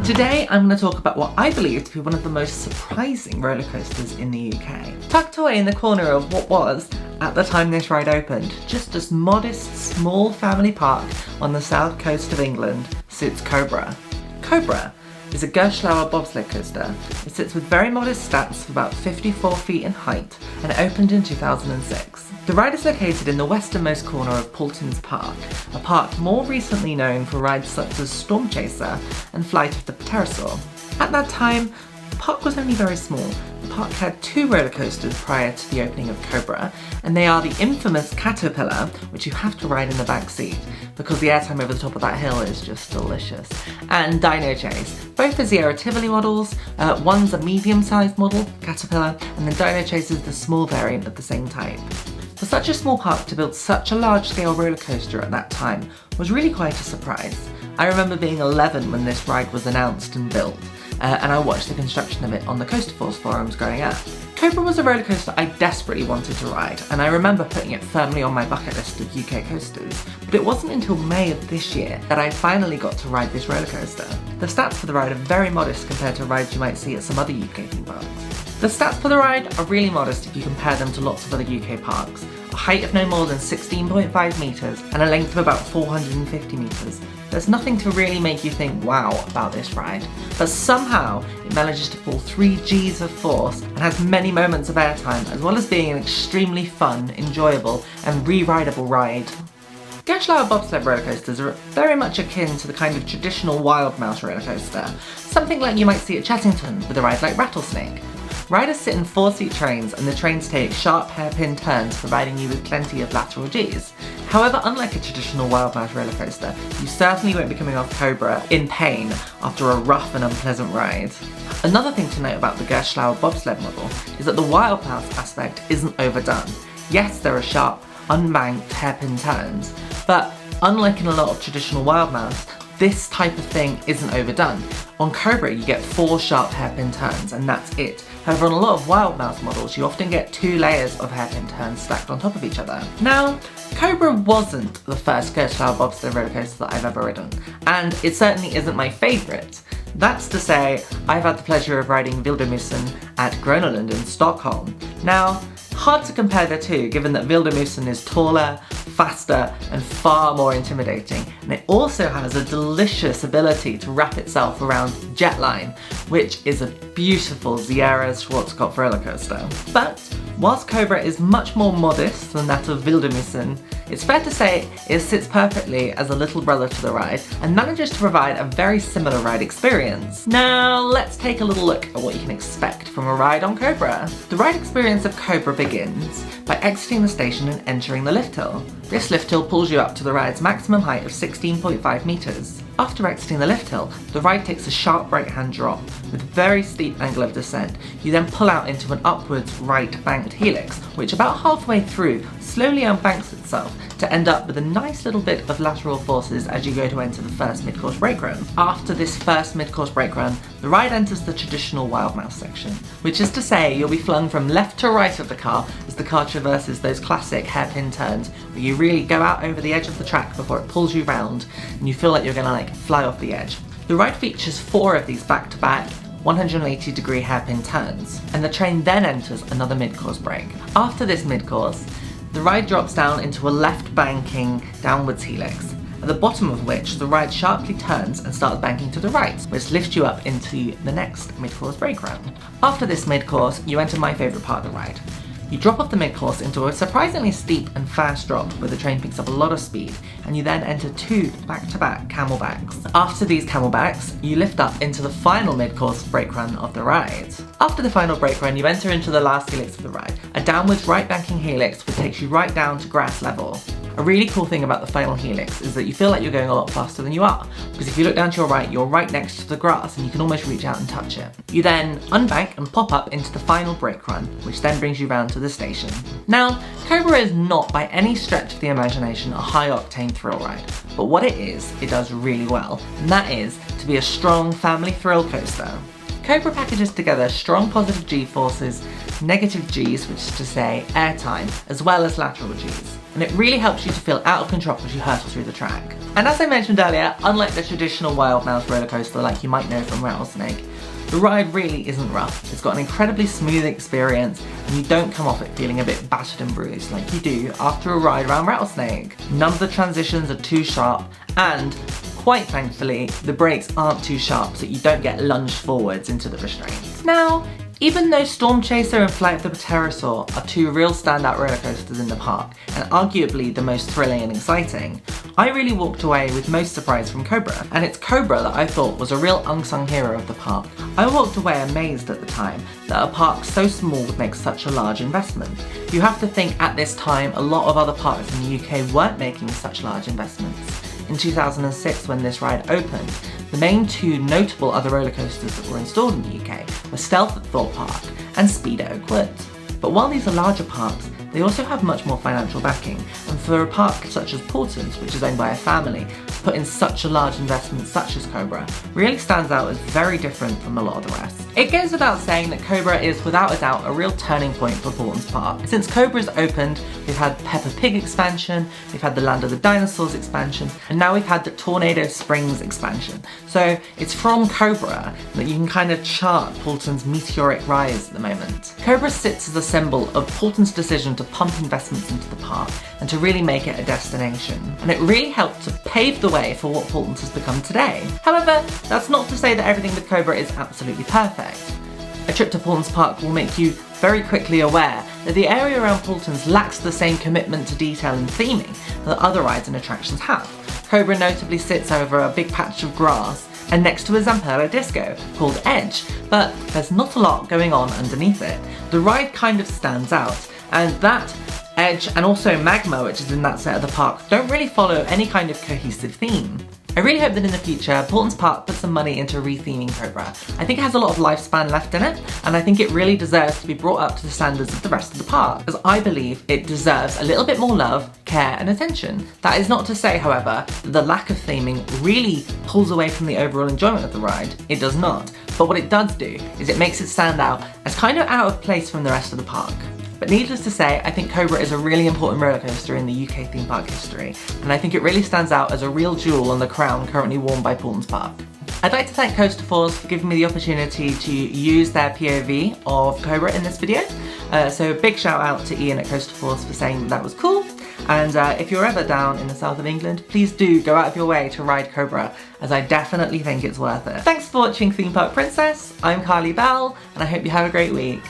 Today I'm going to talk about what I believe to be one of the most surprising roller coasters in the UK. Tucked away in the corner of what was, at the time this ride opened, just a modest small family park on the south coast of England sits Cobra. Cobra is a Gerstlauer bobsled coaster. It sits with very modest stats of about 54 feet in height and it opened in 2006. The ride is located in the westernmost corner of Paultons Park, a park more recently known for rides such as Storm Chaser and Flight of the Pterosaur. At that time, the park was only very small. The park had 2 roller coasters prior to the opening of Cobra, and they are the infamous Caterpillar, which you have to ride in the back seat because the airtime over the top of that hill is just delicious, and Dino Chase. Both are Zero Tivoli models. One's a medium-sized model, Caterpillar, and then Dino Chase is the small variant of the same type. For such a small park to build such a large-scale roller coaster at that time was really quite a surprise. I remember being 11 when this ride was announced and built, and I watched the construction of it on the CoasterForce forums growing up. Cobra was a roller coaster I desperately wanted to ride, and I remember putting it firmly on my bucket list of UK coasters, but it wasn't until May of this year that I finally got to ride this roller coaster. The stats for the ride are very modest compared to rides you might see at some other UK theme parks. The stats for the ride are really modest if you compare them to lots of other UK parks. A height of no more than 16.5 metres and a length of about 450 metres. There's nothing to really make you think wow about this ride, but somehow it manages to pull 3 Gs of force and has many moments of airtime, as well as being an extremely fun, enjoyable and re-rideable ride. Gerstlauer bobsled roller coasters are very much akin to the kind of traditional wild mouse roller coaster, something like you might see at Chessington with a ride like Rattlesnake. Riders sit in 4-seat trains and the trains take sharp hairpin turns, providing you with plenty of lateral Gs. However, unlike a traditional wild mouse roller coaster, you certainly won't be coming off Cobra in pain after a rough and unpleasant ride. Another thing to note about the Gerstlauer bobsled model is that the wild mouse aspect isn't overdone. Yes, there are sharp, unbanked hairpin turns, but unlike in a lot of traditional wild mouse, this type of thing isn't overdone. On Cobra you get 4 sharp hairpin turns and that's it. However, on a lot of wild mouse models you often get 2 layers of hairpin turns stacked on top of each other. Now, Cobra wasn't the first Gerstlauer bobsled roller coaster that I've ever ridden, and it certainly isn't my favourite. That's to say, I've had the pleasure of riding Wildermusen at Gröna in Stockholm. Now, hard to compare the two given that Wildermusen is taller, faster and far more intimidating, and it also has a delicious ability to wrap itself around Jetline, which is a beautiful Sierra-Schwarzkopf roller coaster. But whilst Cobra is much more modest than that of Wildermusen, it's fair to say it sits perfectly as a little brother to the ride and manages to provide a very similar ride experience. Now let's take a little look at what you can expect from a ride on Cobra. The ride experience of Cobra begins by exiting the station and entering the lift hill. This lift hill pulls you up to the ride's maximum height of 16.5 metres. After exiting the lift hill, the ride takes a sharp right-hand drop with a very steep angle of descent. You then pull out into an upwards right banked helix, which about halfway through slowly unbanks itself to end up with a nice little bit of lateral forces as you go to enter the first mid-course brake run. After this first mid-course brake run, the ride enters the traditional wild mouse section, which is to say you'll be flung from left to right of the car as the car traverses those classic hairpin turns where you really go out over the edge of the track before it pulls you round and you feel like you're gonna fly off the edge. The ride features 4 of these back-to-back 180-degree hairpin turns, and the train then enters another mid-course brake. After this mid-course, the ride drops down into a left banking downwards helix, at the bottom of which the ride sharply turns and starts banking to the right, which lifts you up into the next mid-course brake run. After this mid-course, you enter my favourite part of the ride. You drop off the mid-course into a surprisingly steep and fast drop where the train picks up a lot of speed, and you then enter 2 back-to-back camelbacks. After these camelbacks, you lift up into the final mid-course brake run of the ride. After the final brake run, you enter into the last helix of the ride, a downwards right-banking helix which takes you right down to grass level. A really cool thing about the final helix is that you feel like you're going a lot faster than you are, because if you look down to your right, you're right next to the grass and you can almost reach out and touch it. You then unbank and pop up into the final brake run, which then brings you round to the station. Now, Cobra is not by any stretch of the imagination a high-octane thrill ride, but what it does really well, and that is to be a strong family thrill coaster. Cobra packages together strong positive G forces, negative Gs, which is to say airtime, as well as lateral Gs. and it really helps you to feel out of control as you hurtle through the track. And as I mentioned earlier, unlike the traditional Wild Mouse roller coaster like you might know from Rattlesnake, the ride really isn't rough. It's got an incredibly smooth experience, and you don't come off it feeling a bit battered and bruised like you do after a ride around Rattlesnake. None of the transitions are too sharp, and quite thankfully, the brakes aren't too sharp so you don't get lunged forwards into the restraints. Now, even though Storm Chaser and Flight of the Pterosaur are two real standout roller coasters in the park, and arguably the most thrilling and exciting, I really walked away with most surprise from Cobra, and it's Cobra that I thought was a real unsung hero of the park. I walked away amazed at the time that a park so small would make such a large investment. You have to think at this time a lot of other parks in the UK weren't making such large investments. In 2006, when this ride opened, the main two notable other roller coasters that were installed in the UK were Stealth at Thorpe Park and Speed at Oakwoods. But while these are larger parks, they also have much more financial backing, and for a park such as Paultons, which is owned by a family, to put in such a large investment such as Cobra really stands out as very different from a lot of the rest. It goes without saying that Cobra is without a doubt a real turning point for Paultons Park. Since Cobra's opened, we've had Peppa Pig expansion, we've had the Land of the Dinosaurs expansion, and now we've had the Tornado Springs expansion. So it's from Cobra that you can kind of chart Paultons' meteoric rise at the moment. Cobra sits as a symbol of Paultons' decision to pump investments into the park and to really make it a destination. And it really helped to pave the way for what Paultons has become today. However, that's not to say that everything with Cobra is absolutely perfect. A trip to Paultons Park will make you very quickly aware that the area around Paultons lacks the same commitment to detail and theming that other rides and attractions have. Cobra notably sits over a big patch of grass and next to a Zamperla disco called Edge, but there's not a lot going on underneath it. The ride kind of stands out, and that, Edge, and also Magma, which is in that set of the park, don't really follow any kind of cohesive theme. I really hope that in the future, Paultons Park puts some money into re-theming Cobra. I think it has a lot of lifespan left in it, and I think it really deserves to be brought up to the standards of the rest of the park, as I believe it deserves a little bit more love, care, and attention. That is not to say, however, that the lack of theming really pulls away from the overall enjoyment of the ride. It does not. But what it does do is it makes it stand out as kind of out of place from the rest of the park. But needless to say, I think Cobra is a really important roller coaster in the UK theme park history, and I think it really stands out as a real jewel on the crown currently worn by Paultons Park. I'd like to thank CoasterForce for giving me the opportunity to use their POV of Cobra in this video. So big shout out to Ian at CoasterForce for saying that was cool. And if you're ever down in the south of England, please do go out of your way to ride Cobra, as I definitely think it's worth it. Thanks for watching Theme Park Princess. I'm Carly Bell, and I hope you have a great week.